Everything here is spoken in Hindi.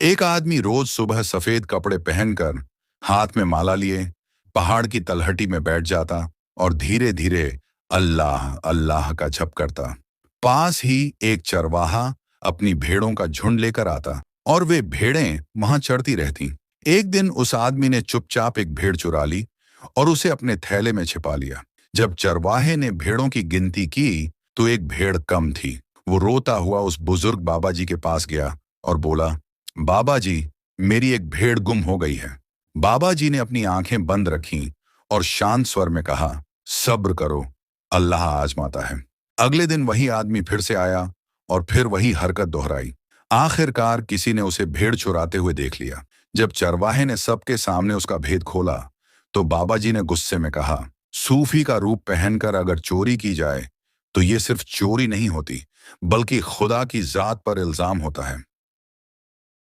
एक आदमी रोज सुबह सफेद कपड़े पहनकर हाथ में माला लिए पहाड़ की तलहटी में बैठ जाता और धीरे धीरे अल्लाह अल्लाह का जप करता। पास ही एक चरवाहा अपनी भेड़ों का झुंड लेकर आता और वे भेड़ें वहां चढ़ती रहती। एक दिन उस आदमी ने चुपचाप एक भेड़ चुरा ली और उसे अपने थैले में छिपा लिया। जब चरवाहे ने भेड़ों की गिनती की तो एक भेड़ कम थी। वो रोता हुआ उस बुजुर्ग बाबा जी के पास गया और बोला, बाबा जी, मेरी एक भेड़ गुम हो गई है। बाबा जी ने अपनी आंखें बंद रखीं और शांत स्वर में कहा, सब्र करो, अल्लाह आजमाता है। अगले दिन वही आदमी फिर से आया और फिर वही हरकत दोहराई। आखिरकार किसी ने उसे भेड़ चुराते हुए देख लिया। जब चरवाहे ने सबके सामने उसका भेद खोला तो बाबा जी ने गुस्से में कहा, सूफी का रूप पहनकर अगर चोरी की जाए तो ये सिर्फ चोरी नहीं होती, बल्कि खुदा की जात पर इल्जाम होता है।